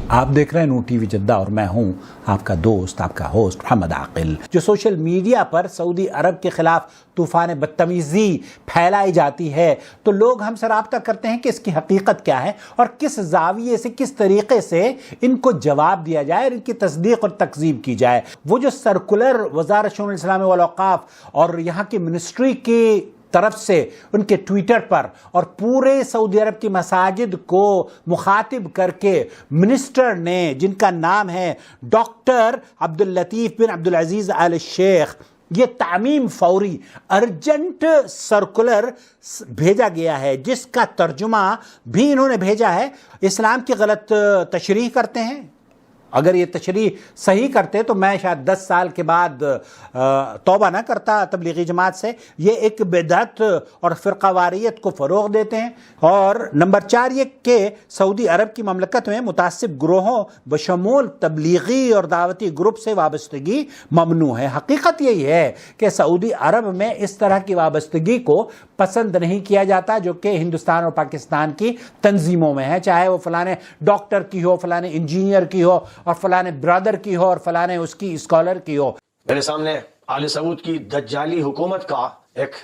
آپ دیکھ رہے ہیں نور ٹی وی جدہ اور میں ہوں آپ کا دوست آپ کا ہوسٹ محمد عاقل۔ جو سوشل میڈیا پر سعودی عرب کے خلاف طوفان بدتمیزی پھیلائی جاتی ہے تو لوگ ہم سے رابطہ کرتے ہیں کہ اس کی حقیقت کیا ہے اور کس زاویے سے کس طریقے سے ان کو جواب دیا جائے اور ان کی تصدیق اور تکذیب کی جائے۔ وہ جو سرکولر وزارت شؤون الاسلام والاوقاف اور یہاں کی منسٹری کی طرف سے ان کے ٹویٹر پر اور پورے سعودی عرب کی مساجد کو مخاطب کر کے منسٹر نے، جن کا نام ہے ڈاکٹر عبداللطیف بن عبدالعزیز آل شیخ، یہ تعمیم فوری ارجنٹ سرکولر بھیجا گیا ہے، جس کا ترجمہ بھی انہوں نے بھیجا ہے۔ اسلام کی غلط تشریح کرتے ہیں، اگر یہ تشریح صحیح کرتے تو میں شاید 10 سال کے بعد توبہ نہ کرتا تبلیغی جماعت سے۔ یہ ایک بدعت اور فرقہ واریت کو فروغ دیتے ہیں۔ اور نمبر 4 یہ کہ سعودی عرب کی مملکت میں متعصب گروہوں بشمول تبلیغی اور دعوتی گروپ سے وابستگی ممنوع ہے۔ حقیقت یہی ہے کہ سعودی عرب میں اس طرح کی وابستگی کو پسند نہیں کیا جاتا جو کہ ہندوستان اور پاکستان کی تنظیموں میں ہے، چاہے وہ فلانے ڈاکٹر کی ہو، فلانے انجینئر کی ہو اور فلانے برادر کی ہو اور فلانے اس کی اسکالر کی ہو۔ میرے سامنے آل سعود کی دجالی حکومت کا ایک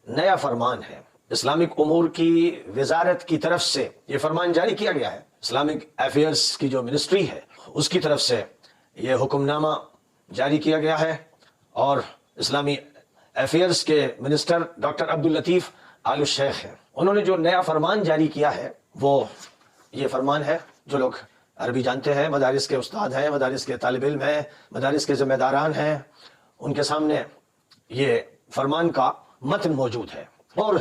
نیا فرمان ہے۔ اسلامک امور کی وزارت کی طرف سے یہ فرمان جاری کیا گیا ہے۔ اسلامک افیئرز کی جو منسٹری ہے اس کی طرف سے یہ حکم نامہ جاری کیا گیا ہے، اور اسلامی افیئرز کے منسٹر ڈاکٹر عبداللطیف آل شیخ ہیں۔ انہوں نے جو نیا فرمان جاری کیا ہے وہ یہ فرمان ہے، جو لوگ عربی جانتے ہیں، مدارس کے استاد ہیں، مدارس کے طالب علم ہیں، مدارس کے ذمہ داران ہیں، ان کے سامنے یہ فرمان کا متن موجود ہے۔ اور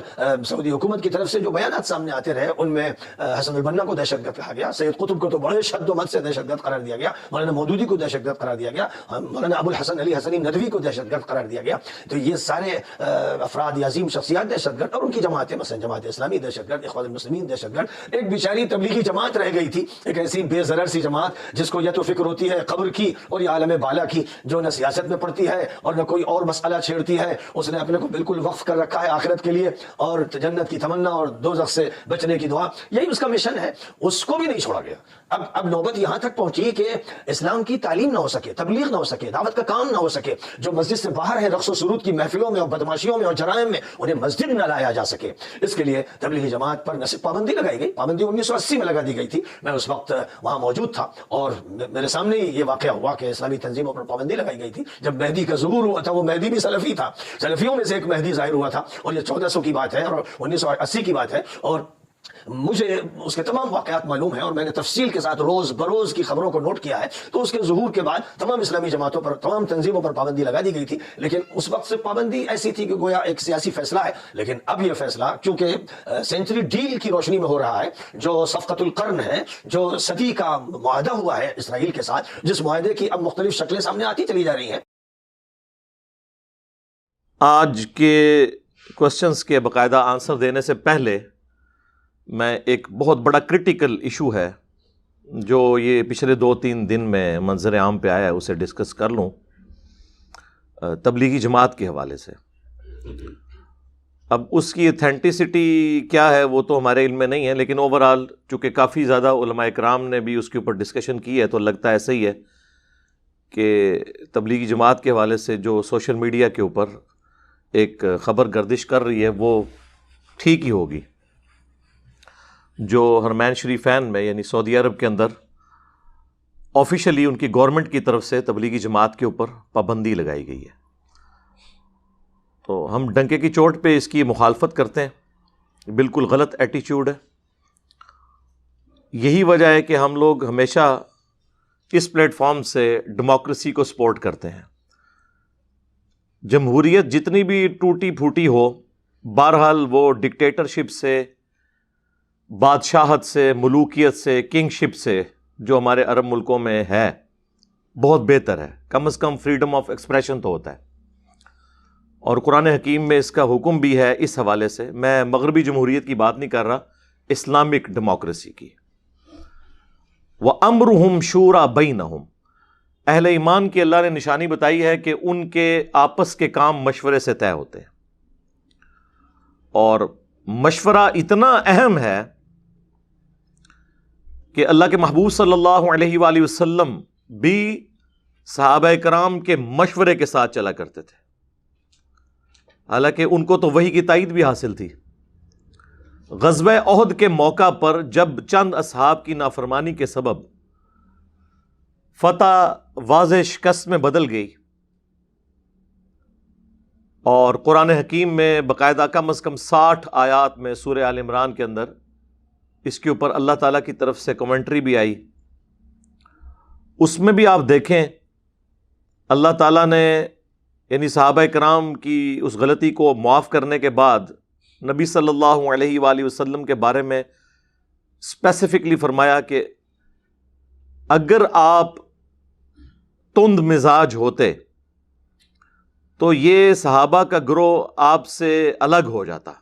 سعودی حکومت کی طرف سے جو بیانات سامنے آتے رہے ان میں حسن البنا کو دہشت گرد کہا گیا، سید قطب کو تو بڑے شد و مت سے دہشت گرد قرار دیا گیا، مولانا مودودی کو دہشت گرد قرار دیا گیا، مولانا ابو الحسن علی حسنی ندوی کو دہشت گرد قرار دیا گیا۔ تو یہ سارے افراد یا عظیم شخصیات دہشت گرد، اور ان کی جماعتیں مثلا جماعت اسلامی دہشت گرد، اخوان المسلمین دہشت گرد۔ ایک بیچاری تبلیغی جماعت رہ گئی تھی، ایک ایسی بے ضرر سی جماعت جس کو یا تو فکر ہوتی ہے قبر کی اور یا عالم بالا کی، جو نہ سیاست میں پڑتی ہے اور نہ کوئی اور مسئلہ چھیڑتی ہے، اس نے اپنے کو بالکل وقف کر رکھا ہے آخرت کے لیے اور جنت کی تمنا اور دوزخ سے بچنے کی دعا، یہی اس کا مشن ہے۔ اس کو بھی نہیں چھوڑا گیا۔ اب نوبت یہاں تک پہنچی کہ اسلام کی تعلیم نہ ہو سکے، تبلیغ نہ ہو سکے، دعوت کا کام نہ ہو سکے، جو مسجد سے باہر ہے رقص و سرود کی محفلوں میں اور بدماشیوں میں اور جرائم میں، انہیں مسجد نہ لایا جا سکے۔ اس کے لیے تبلیغی جماعت پر نہ صرف پابندی لگائی گئی، پابندی 1980 میں لگا دی گئی تھی، میں اس وقت وہاں موجود تھا اور میرے سامنے ہی یہ واقعہ ہوا کہ اسلامی تنظیموں پر پابندی لگائی گئی تھی۔ جب مہدی کا ظہور ہوا تھا، وہ مہدی بھی سلفی تھا، سلفیوں میں سے ایک مہدی ظاہر ہوا تھا، اور یہ 1400 کی بات ہے اور 1980 کی بات ہے، اور مجھے اس کے تمام واقعات معلوم ہیں اور میں نے تفصیل کے ساتھ روز بروز کی خبروں کو نوٹ کیا ہے۔ تو اس کے ظہور کے بعد تمام اسلامی جماعتوں پر، تمام تنظیموں پر پابندی لگا دی گئی تھی، لیکن اس وقت سے پابندی ایسی تھی کہ گویا ایک سیاسی فیصلہ ہے۔ لیکن اب یہ فیصلہ چونکہ سینچری ڈیل کی روشنی میں ہو رہا ہے، جو صفقۃ القرن ہے، جو صدی کا معاہدہ ہوا ہے اسرائیل کے ساتھ، جس معاہدے کی اب مختلف شکلیں سامنے آتی چلی جا رہی ہیں۔ آج کے کوسچنز کے باقاعدہ آنسر دینے سے پہلے میں ایک بہت بڑا کرٹیکل ایشو ہے جو یہ پچھلے 2-3 دن میں منظر عام پہ آیا ہے اسے ڈسکس کر لوں، تبلیغی جماعت کے حوالے سے۔ اب اس کی اتھینٹسٹی کیا ہے وہ تو ہمارے علم میں نہیں ہے، لیکن اوورآل چونکہ کافی زیادہ علماء کرام نے بھی اس کے اوپر ڈسکشن کی ہے تو لگتا ہے ایسا ہی ہے کہ تبلیغی جماعت کے حوالے سے جو سوشل میڈیا کے اوپر ایک خبر گردش کر رہی ہے وہ ٹھیک ہی ہوگی۔ جو حرمین شریفین میں یعنی سعودی عرب کے اندر آفیشلی ان کی گورنمنٹ کی طرف سے تبلیغی جماعت کے اوپر پابندی لگائی گئی ہے، تو ہم ڈنکے کی چوٹ پہ اس کی مخالفت کرتے ہیں، بالکل غلط ایٹیچیوڈ ہے۔ یہی وجہ ہے کہ ہم لوگ ہمیشہ اس پلیٹ فارم سے ڈیموکریسی کو سپورٹ کرتے ہیں۔ جمہوریت جتنی بھی ٹوٹی پھوٹی ہو، بہرحال وہ ڈکٹیٹرشپ سے، بادشاہت سے، ملوکیت سے، کنگ شپ سے جو ہمارے عرب ملکوں میں ہے بہت بہتر ہے۔ کم از کم فریڈم آف ایکسپریشن تو ہوتا ہے، اور قرآن حکیم میں اس کا حکم بھی ہے۔ اس حوالے سے میں مغربی جمہوریت کی بات نہیں کر رہا، اسلامک ڈیموکریسی کی۔ وَأَمْرُهُمْ شُورَى بَيْنَهُمْ، اہل ایمان کی اللہ نے نشانی بتائی ہے کہ ان کے آپس کے کام مشورے سے طے ہوتے ہیں، اور مشورہ اتنا اہم ہے کہ اللہ کے محبوب صلی اللہ علیہ وآلہ وسلم بھی صحابہ کرام کے مشورے کے ساتھ چلا کرتے تھے، حالانکہ ان کو تو وحی کی تائید بھی حاصل تھی۔ غزوہ احد کے موقع پر جب چند اصحاب کی نافرمانی کے سبب فتح واضح شکست میں بدل گئی، اور قرآن حکیم میں باقاعدہ کم از کم 60 آیات میں سورہ آل عمران کے اندر اس کے اوپر اللہ تعالیٰ کی طرف سے کمنٹری بھی آئی، اس میں بھی آپ دیکھیں اللہ تعالیٰ نے یعنی صحابہ کرام کی اس غلطی کو معاف کرنے کے بعد نبی صلی اللہ علیہ وآلہ وسلم کے بارے میں اسپیسیفکلی فرمایا کہ اگر آپ تند مزاج ہوتے تو یہ صحابہ کا گروہ آپ سے الگ ہو جاتا،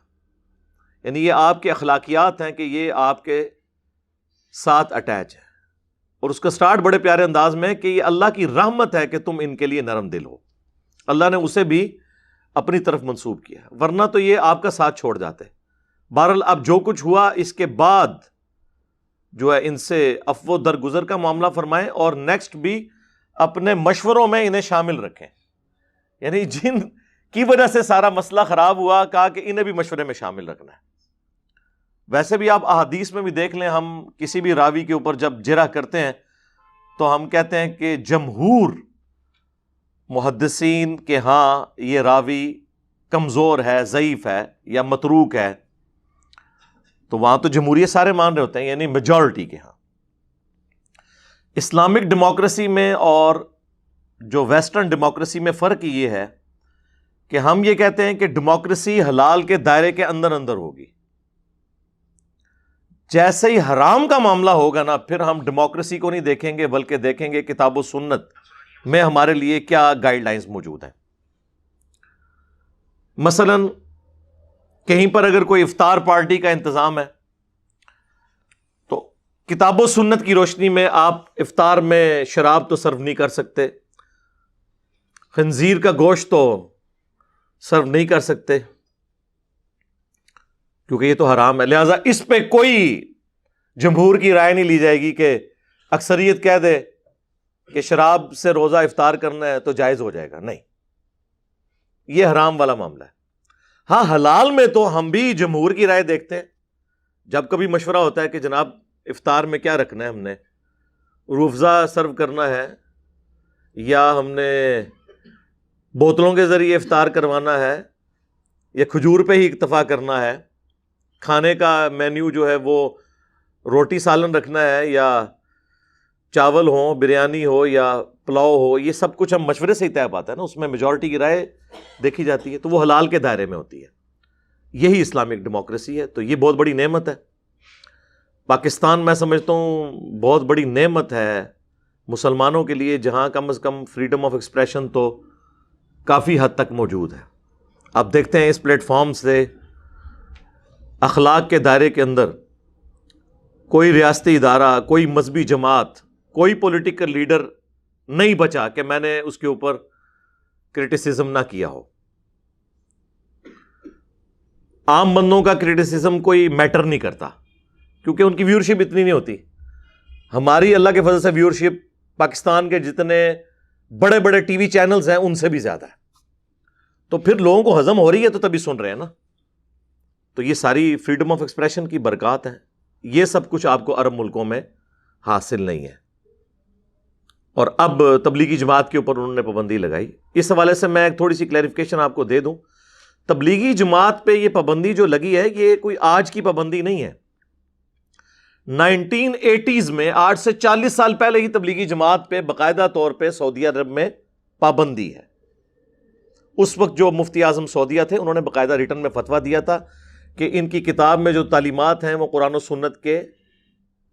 یعنی یہ آپ کے اخلاقیات ہیں کہ یہ آپ کے ساتھ اٹیچ ہے، اور اس کا سٹارٹ بڑے پیارے انداز میں کہ یہ اللہ کی رحمت ہے کہ تم ان کے لیے نرم دل ہو، اللہ نے اسے بھی اپنی طرف منسوب کیا، ورنہ تو یہ آپ کا ساتھ چھوڑ جاتے۔ بہرحال اب جو کچھ ہوا اس کے بعد جو ہے ان سے عفو درگزر کا معاملہ فرمائیں، اور نیکسٹ بھی اپنے مشوروں میں انہیں شامل رکھیں، یعنی جن کی وجہ سے سارا مسئلہ خراب ہوا کہا کہ انہیں بھی مشورے میں شامل رکھنا ہے۔ ویسے بھی آپ احادیث میں بھی دیکھ لیں، ہم کسی بھی راوی کے اوپر جب جرح کرتے ہیں تو ہم کہتے ہیں کہ جمہور محدثین کے ہاں یہ راوی کمزور ہے، ضعیف ہے یا متروک ہے، تو وہاں تو جمہوریت سارے مان رہے ہوتے ہیں، یعنی میجورٹی کے ہاں۔ اسلامک ڈیموکریسی میں اور جو ویسٹرن ڈیموکریسی میں فرق یہ ہے کہ ہم یہ کہتے ہیں کہ ڈیموکریسی حلال کے دائرے کے اندر اندر ہوگی، جیسے ہی حرام کا معاملہ ہوگا نا پھر ہم ڈیموکریسی کو نہیں دیکھیں گے بلکہ دیکھیں گے کتاب و سنت میں ہمارے لیے کیا گائیڈ لائنز موجود ہیں۔ مثلا کہیں پر اگر کوئی افطار پارٹی کا انتظام ہے تو کتاب و سنت کی روشنی میں آپ افطار میں شراب تو سرو نہیں کر سکتے، خنزیر کا گوشت تو سرو نہیں کر سکتے کیونکہ یہ تو حرام ہے، لہٰذا اس پہ کوئی جمہور کی رائے نہیں لی جائے گی کہ اکثریت کہہ دے کہ شراب سے روزہ افطار کرنا ہے تو جائز ہو جائے گا، نہیں، یہ حرام والا معاملہ ہے۔ ہاں حلال میں تو ہم بھی جمہور کی رائے دیکھتے ہیں، جب کبھی مشورہ ہوتا ہے کہ جناب افطار میں کیا رکھنا ہے، ہم نے روح افزا سرو کرنا ہے یا ہم نے بوتلوں کے ذریعے افطار کروانا ہے یا کھجور پہ ہی اکتفا کرنا ہے، کھانے کا مینیو جو ہے وہ روٹی سالن رکھنا ہے یا چاول ہو، بریانی ہو یا پلاؤ ہو، یہ سب کچھ ہم مشورے سے ہی طے پاتا ہے نا، اس میں میجورٹی کی رائے دیکھی جاتی ہے، تو وہ حلال کے دائرے میں ہوتی ہے۔ یہی اسلامک ڈیموکریسی ہے، تو یہ بہت بڑی نعمت ہے۔ پاکستان میں سمجھتا ہوں بہت بڑی نعمت ہے مسلمانوں کے لیے، جہاں کم از کم فریڈم آف ایکسپریشن تو کافی حد تک موجود ہے۔ اب دیکھتے ہیں اس پلیٹ فارم سے اخلاق کے دائرے کے اندر کوئی ریاستی ادارہ، کوئی مذہبی جماعت، کوئی پولیٹیکل لیڈر نہیں بچا کہ میں نے اس کے اوپر کرٹیسزم نہ کیا ہو۔ عام بندوں کا کرٹیسزم کوئی میٹر نہیں کرتا کیونکہ ان کی ویورشپ اتنی نہیں ہوتی۔ ہماری اللہ کے فضل سے ویورشپ پاکستان کے جتنے بڑے بڑے ٹی وی چینلز ہیں ان سے بھی زیادہ ہے، تو پھر لوگوں کو ہضم ہو رہی ہے تو تبھی سن رہے ہیں نا۔ تو یہ ساری فریڈم آف ایکسپریشن کی برکات ہیں، یہ سب کچھ آپ کو عرب ملکوں میں حاصل نہیں ہے۔ اور اب تبلیغی جماعت کے اوپر انہوں نے پابندی لگائی۔ اس حوالے سے میں ایک تھوڑی سی کلیریفیکیشن آپ کو دے دوں، تبلیغی جماعت پہ یہ پابندی جو لگی ہے یہ کوئی آج کی پابندی نہیں ہے۔ 1980s میں 8 سے 40 سال پہلے ہی تبلیغی جماعت پہ باقاعدہ طور پہ سعودی عرب میں پابندی ہے۔ اس وقت جو مفتی اعظم سعودیہ تھے انہوں نے باقاعدہ ریٹن میں فتویٰ دیا تھا کہ ان کی کتاب میں جو تعلیمات ہیں وہ قرآن و سنت کے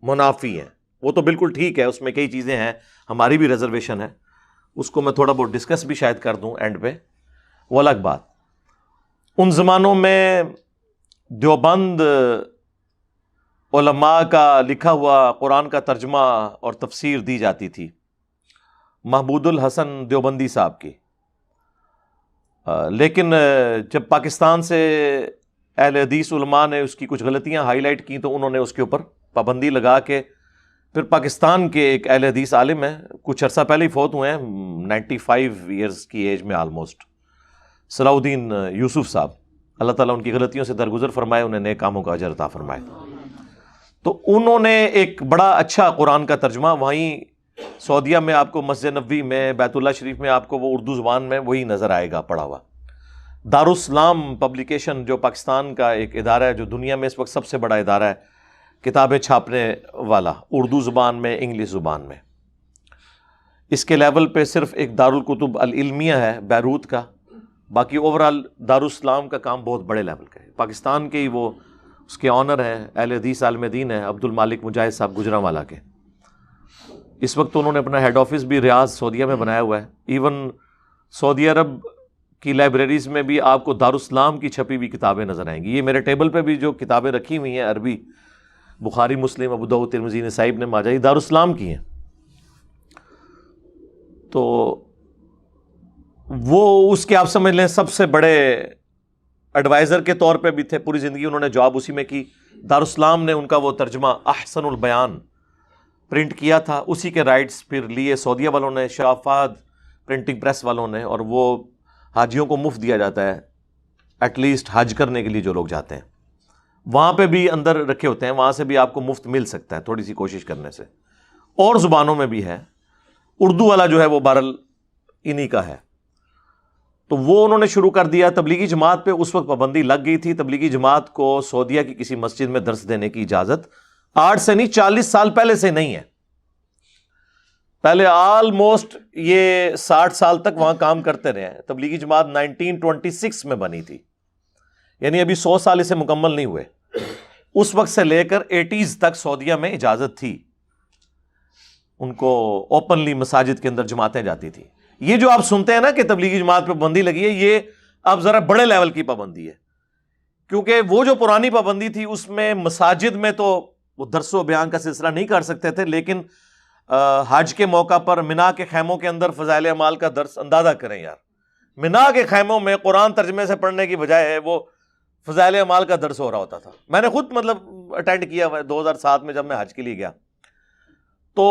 منافی ہیں۔ وہ تو بالکل ٹھیک ہے، اس میں کئی چیزیں ہیں، ہماری بھی ریزرویشن ہے، اس کو میں تھوڑا بہت ڈسکس بھی شاید کر دوں اینڈ پہ، وہ الگ بات۔ ان زمانوں میں دیوبند علماء کا لکھا ہوا قرآن کا ترجمہ اور تفسیر دی جاتی تھی، محمود الحسن دیوبندی صاحب کی، لیکن جب پاکستان سے اہل حدیث علماء نے اس کی کچھ غلطیاں ہائی لائٹ کی تو انہوں نے اس کے اوپر پابندی لگا کے پھر پاکستان کے ایک اہل حدیث عالم ہیں, کچھ عرصہ پہلے ہی فوت ہوئے ہیں, 95 ایئرز کی ایج میں آلموسٹ, صلاح الدین یوسف صاحب, اللہ تعالیٰ ان کی غلطیوں سے درگزر فرمائے, انہیں نیک کاموں کا اجر عطا فرمائے. تو انہوں نے ایک بڑا اچھا قرآن کا ترجمہ, وہیں سعودیہ میں آپ کو مسجد نبوی میں, بیت اللہ شریف میں آپ کو وہ اردو زبان میں وہی نظر آئے گا پڑھا ہوا. دارالاسلام پبلیکیشن جو پاکستان کا ایک ادارہ ہے, جو دنیا میں اس وقت سب سے بڑا ادارہ ہے کتابیں چھاپنے والا, اردو زبان میں, انگلش زبان میں. اس کے لیول پہ صرف ایک دارالکتب العلمیہ ہے بیروت کا, باقی اوورال دارالاسلام کا کام بہت بڑے لیول کا ہے. پاکستان کے ہی وہ اس کے آنر ہیں, اہل حدیث عالم دین ہیں عبد المالک مجاہد صاحب گجرانوالہ کے. اس وقت انہوں نے اپنا ہیڈ آفس بھی ریاض سعودیہ میں بنایا ہوا ہے. ایون سعودی عرب کی لائبریریز میں بھی آپ کو دارالاسلام کی چھپی ہوئی کتابیں نظر آئیں گی. یہ میرے ٹیبل پہ بھی جو کتابیں رکھی ہوئی ہیں عربی, بخاری, مسلم, ابو داؤد, ترمذی, نسائی, ابن ماجہ, یہ دارالاسلام کی ہیں. تو وہ اس کے آپ سمجھ لیں سب سے بڑے ایڈوائزر کے طور پہ بھی تھے, پوری زندگی انہوں نے جاب اسی میں کی. دارالاسلام نے ان کا وہ ترجمہ احسن البیان پرنٹ کیا تھا, اسی کے رائٹس پھر لیے سعودیہ والوں نے, شاہ فہد پرنٹنگ پریس والوں نے, اور وہ حاجیوں کو مفت دیا جاتا ہے ایٹ لیسٹ حج کرنے کے لیے جو لوگ جاتے ہیں. وہاں پہ بھی اندر رکھے ہوتے ہیں, وہاں سے بھی آپ کو مفت مل سکتا ہے تھوڑی سی کوشش کرنے سے. اور زبانوں میں بھی ہے, اردو والا جو ہے وہ بہرحال انہی کا ہے. تو وہ انہوں نے شروع کر دیا. تبلیغی جماعت پہ اس وقت پابندی لگ گئی تھی. تبلیغی جماعت کو سعودیہ کی کسی مسجد میں درس دینے کی اجازت 8 سے نہیں 40 سال پہلے سے نہیں ہے. پہلے آلموسٹ یہ 60 سال تک وہاں کام کرتے رہے ہیں. تبلیغی جماعت 1926 میں بنی تھی, یعنی ابھی 100 سال اسے مکمل نہیں ہوئے. اس وقت سے لے کر 80s تک سعودیہ میں اجازت تھی, ان کو اوپنلی مساجد کے اندر جماعتیں جاتی تھی. یہ جو آپ سنتے ہیں نا کہ تبلیغی جماعت پہ پابندی لگی ہے, یہ اب ذرا بڑے لیول کی پابندی ہے, کیونکہ وہ جو پرانی پابندی تھی اس میں مساجد میں تو وہ درس و بیان کا سلسلہ نہیں کر سکتے تھے, لیکن حج کے موقع پر منا کے خیموں کے اندر فضائل اعمال کا درس, اندازہ کریں یار, منا کے خیموں میں قرآن ترجمے سے پڑھنے کی بجائے وہ فضائل اعمال کا درس ہو رہا ہوتا تھا. میں نے خود مطلب اٹینڈ کیا 2007 میں جب میں حج کے لیے گیا, تو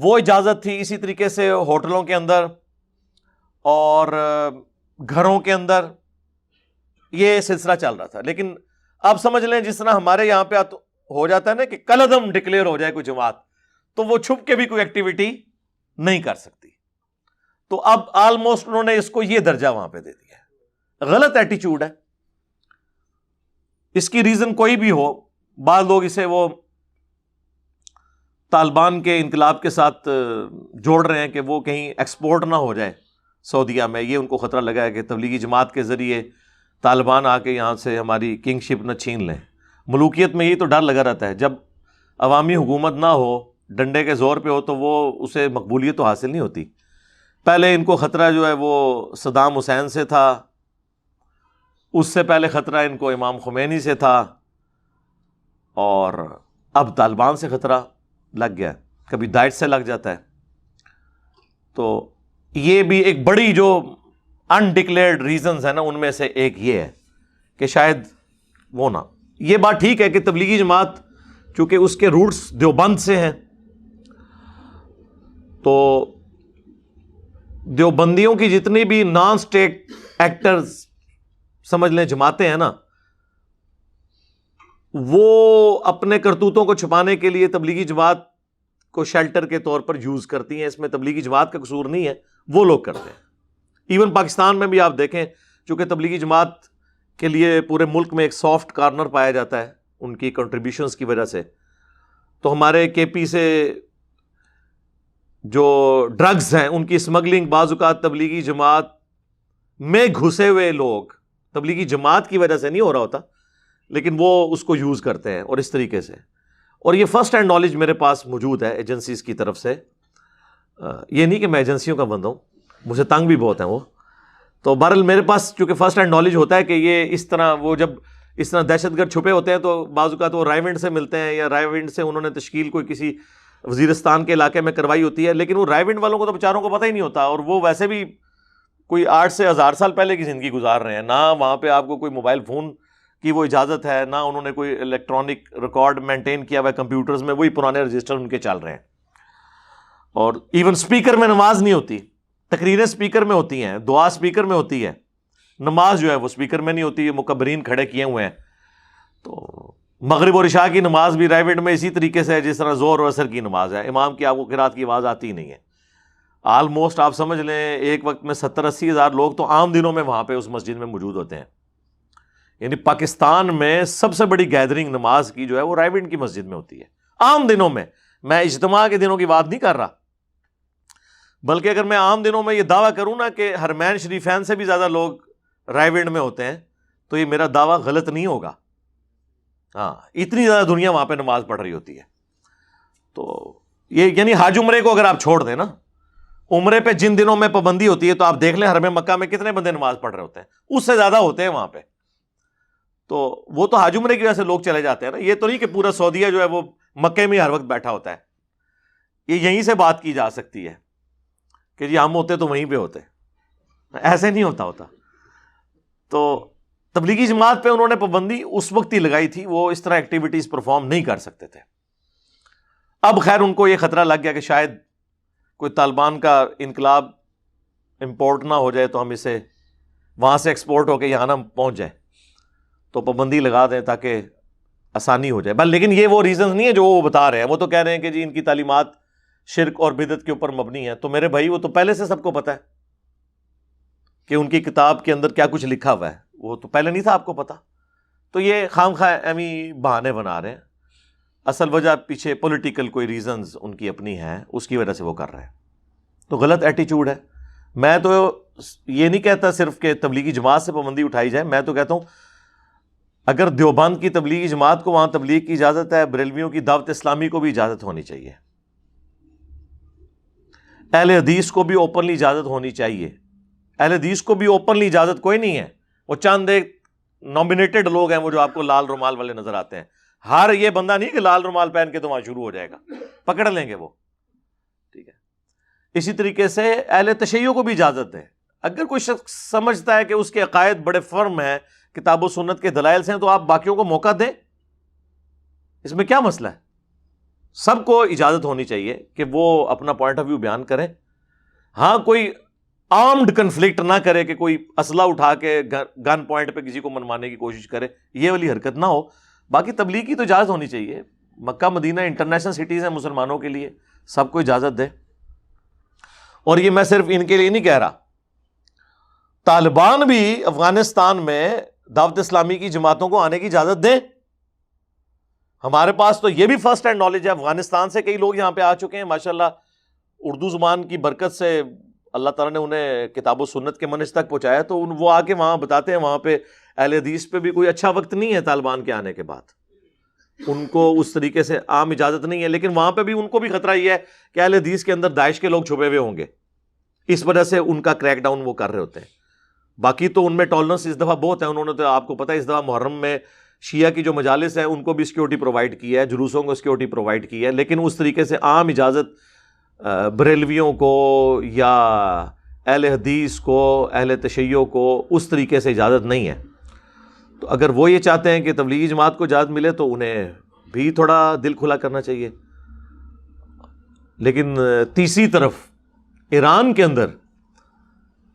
وہ اجازت تھی. اسی طریقے سے ہوٹلوں کے اندر اور گھروں کے اندر یہ سلسلہ چل رہا تھا. لیکن آپ سمجھ لیں جس طرح ہمارے یہاں پہ ہو جاتا ہے نا کہ کل عدم ڈکلیئر ہو جائے کوئی جماعت, تو وہ چھپ کے بھی کوئی ایکٹیویٹی نہیں کر سکتی. تو اب آلموسٹ انہوں نے اس کو یہ درجہ وہاں پہ دے دیا ہے. غلط ایٹیچیوڈ ہے. اس کی ریزن کوئی بھی ہو, بعض لوگ اسے وہ طالبان کے انقلاب کے ساتھ جوڑ رہے ہیں کہ وہ کہیں ایکسپورٹ نہ ہو جائے سعودیہ میں. یہ ان کو خطرہ لگا ہے کہ تبلیغی جماعت کے ذریعے طالبان آ کے یہاں سے ہماری کنگ شپ نہ چھین لیں. ملوکیت میں یہ تو ڈر لگا رہتا ہے, جب عوامی حکومت نہ ہو, ڈنڈے کے زور پہ ہو, تو وہ اسے مقبولیت تو حاصل نہیں ہوتی. پہلے ان کو خطرہ جو ہے وہ صدام حسین سے تھا, اس سے پہلے خطرہ ان کو امام خمینی سے تھا, اور اب طالبان سے خطرہ لگ گیا. کبھی داعش سے لگ جاتا ہے. تو یہ بھی ایک بڑی جو انڈکلیئرڈ ریزنز ہیں نا, ان میں سے ایک یہ ہے کہ شاید وہ نہ. یہ بات ٹھیک ہے کہ تبلیغی جماعت چونکہ اس کے روٹس دیوبند سے ہیں, تو دیوبندیوں کی جتنی بھی نان اسٹیٹ ایکٹرز سمجھ لیں جماعتیں ہیں نا, وہ اپنے کرتوتوں کو چھپانے کے لیے تبلیغی جماعت کو شیلٹر کے طور پر یوز کرتی ہیں. اس میں تبلیغی جماعت کا قصور نہیں ہے, وہ لوگ کرتے ہیں. ایون پاکستان میں بھی آپ دیکھیں, چونکہ تبلیغی جماعت کے لیے پورے ملک میں ایک سافٹ کارنر پایا جاتا ہے ان کی کنٹریبیوشنز کی وجہ سے, تو ہمارے کے پی سے جو ڈرگز ہیں ان کی اسمگلنگ بعض اوقات تبلیغی جماعت میں گھسے ہوئے لوگ, تبلیغی جماعت کی وجہ سے نہیں ہو رہا ہوتا, لیکن وہ اس کو یوز کرتے ہیں اور اس طریقے سے. اور یہ فرسٹ ہینڈ نالج میرے پاس موجود ہے ایجنسیز کی طرف سے. یہ نہیں کہ میں ایجنسیوں کا بندہ ہوں, مجھے تنگ بھی بہت ہیں وہ. تو بہرحال میرے پاس چونکہ فرسٹ ہینڈ نالج ہوتا ہے کہ یہ اس طرح, وہ جب اس طرح دہشت گرد چھپے ہوتے ہیں تو بعض اوقات وہ رائے ونڈ سے ملتے ہیں, یا رائے ونڈ سے انہوں نے تشکیل کوئی کسی وزیرستان کے علاقے میں کروائی ہوتی ہے, لیکن وہ رائے ونڈ والوں کو تو بیچاروں کو پتہ ہی نہیں ہوتا, اور وہ ویسے بھی کوئی 8 سے 1000 سال پہلے کی زندگی گزار رہے ہیں. نہ وہاں پہ آپ کو کوئی موبائل فون کی وہ اجازت ہے، نہ انہوں نے کوئی الیکٹرانک ریکارڈ مینٹین کیا ہوا ہے کمپیوٹرز میں، وہی پرانے رجسٹر ان کے چل رہے ہیں. اور ایون سپیکر میں نماز نہیں ہوتی، تقریریں سپیکر میں ہوتی ہیں، دعا سپیکر میں ہوتی ہے، نماز جو ہے وہ سپیکر میں نہیں ہوتی. مکبرین کھڑے کیے ہوئے ہیں. تو مغرب اور عشاء کی نماز بھی رائیویٹ میں اسی طریقے سے ہے جس طرح ظہر اور عصر کی نماز ہے. امام کی آپ کو قرات کی آواز آتی ہی نہیں ہے. آلموسٹ آپ سمجھ لیں ایک وقت میں 70-80 ہزار لوگ تو عام دنوں میں وہاں پہ اس مسجد میں موجود ہوتے ہیں. یعنی پاکستان میں سب سے بڑی گیدرنگ نماز کی جو ہے وہ رائیویٹ کی مسجد میں ہوتی ہے عام دنوں میں. میں اجتماع کے دنوں کی بات نہیں کر رہا، بلکہ اگر میں عام دنوں میں یہ دعویٰ کروں نا کہ حرمین شریفین سے بھی زیادہ لوگ رائیویٹ میں ہوتے ہیں تو یہ میرا دعویٰ غلط نہیں ہوگا. ہاں، اتنی زیادہ دنیا وہاں پہ نماز پڑھ رہی ہوتی ہے. تو یہ یعنی حج عمرے کو اگر آپ چھوڑ دیں نا، عمرے پہ جن دنوں میں پابندی ہوتی ہے تو آپ دیکھ لیں حرم مکہ میں کتنے بندے نماز پڑھ رہے ہوتے ہیں، اس سے زیادہ ہوتے ہیں وہاں پہ. تو وہ تو حج عمرے کی وجہ سے لوگ چلے جاتے ہیں نا، یہ تو نہیں کہ پورا سعودیہ جو ہے وہ مکے میں ہر وقت بیٹھا ہوتا ہے. یہ یہیں سے بات کی جا سکتی ہے کہ جی ہم ہوتے تو وہیں پہ ہوتے، ایسے نہیں ہوتا. تو تبلیغی جماعت پہ انہوں نے پابندی اس وقت ہی لگائی تھی، وہ اس طرح ایکٹیویٹیز پرفارم نہیں کر سکتے تھے. اب خیر ان کو یہ خطرہ لگ گیا کہ شاید کوئی طالبان کا انقلاب امپورٹ نہ ہو جائے تو ہم اسے وہاں سے ایکسپورٹ ہو کے یہاں نہ پہنچ جائے، تو پابندی لگا دیں تاکہ آسانی ہو جائے. لیکن یہ وہ ریزنز نہیں ہے جو وہ بتا رہے ہیں. وہ تو کہہ رہے ہیں کہ جی ان کی تعلیمات شرک اور بدعت کے اوپر مبنی ہے. تو میرے بھائی وہ تو پہلے سے سب کو پتا ہے کہ ان کی کتاب کے اندر کیا کچھ لکھا ہوا ہے، وہ تو پہلے نہیں تھا آپ کو پتا. تو یہ خام خواہ ایویں بہانے بنا رہے ہیں. اصل وجہ پیچھے پولیٹیکل کوئی ریزنز ان کی اپنی ہیں، اس کی وجہ سے وہ کر رہے ہیں. تو غلط ایٹیچیوڈ ہے. میں تو یہ نہیں کہتا صرف کہ تبلیغی جماعت سے پابندی اٹھائی جائے، میں تو کہتا ہوں اگر دیوبند کی تبلیغی جماعت کو وہاں تبلیغ کی اجازت ہے، بریلویوں کی دعوت اسلامی کو بھی اجازت ہونی چاہیے، اہل حدیث کو بھی اوپنلی اجازت ہونی چاہیے. اہل حدیث کو بھی اوپنلی اجازت کوئی نہیں ہے، وہ چند ایک نامینیٹڈ لوگ ہیں وہ جو آپ کو لال رومال والے نظر آتے ہیں. ہر یہ بندہ نہیں کہ لال رومال پہن کے تو وہاں شروع ہو جائے گا، پکڑ لیں گے وہ. ٹھیک ہے. اسی طریقے سے اہل تشیع کو بھی اجازت ہے. اگر کوئی شخص سمجھتا ہے کہ اس کے عقائد بڑے فرم ہیں، کتاب و سنت کے دلائل سے ہیں، تو آپ باقیوں کو موقع دیں، اس میں کیا مسئلہ ہے؟ سب کو اجازت ہونی چاہیے کہ وہ اپنا پوائنٹ آف ویو بیان کریں. ہاں، کوئی آرمڈ کنفلکٹ نہ کرے کہ کوئی اسلحہ اٹھا کے گن پوائنٹ پہ کسی کو منوانے کی کوشش کرے، یہ والی حرکت نہ ہو. باقی تبلیغ کی تو اجازت ہونی چاہیے. مکہ مدینہ انٹرنیشنل سٹیز ہیں مسلمانوں کے لیے، سب کو اجازت دے. اور یہ میں صرف ان کے لیے نہیں کہہ رہا، طالبان بھی افغانستان میں دعوت اسلامی کی جماعتوں کو آنے کی اجازت دیں. ہمارے پاس تو یہ بھی فرسٹ ہینڈ نالج ہے، افغانستان سے کئی لوگ یہاں پہ آ چکے ہیں ماشاءاللہ. اردو زبان کی برکت سے اللہ تعالیٰ نے انہیں کتاب و سنت کے منہج تک پہنچایا، تو وہ آ کے وہاں بتاتے ہیں وہاں پہ اہل حدیث پہ بھی کوئی اچھا وقت نہیں ہے طالبان کے آنے کے بعد. ان کو اس طریقے سے عام اجازت نہیں ہے، لیکن وہاں پہ بھی ان کو بھی خطرہ یہ ہے کہ اہل حدیث کے اندر داعش کے لوگ چھپے ہوئے ہوں گے، اس وجہ سے ان کا کریک ڈاؤن وہ کر رہے ہوتے ہیں. باقی تو ان میں ٹالرنس اس دفعہ بہت ہے. انہوں نے تو آپ کو پتہ ہے اس دفعہ محرم میں شیعہ کی جو مجالس ہیں ان کو بھی سیکیورٹی پرووائڈ کی ہے، جلوسوں کو سیکیورٹی پرووائڈ کی ہے. لیکن اس طریقے سے عام اجازت بریلویوں کو یا اہل حدیث کو، اہل تشیع کو اس طریقے سے اجازت نہیں ہے. تو اگر وہ یہ چاہتے ہیں کہ تبلیغی جماعت کو اجازت ملے تو انہیں بھی تھوڑا دل کھلا کرنا چاہیے. لیکن تیسری طرف ایران کے اندر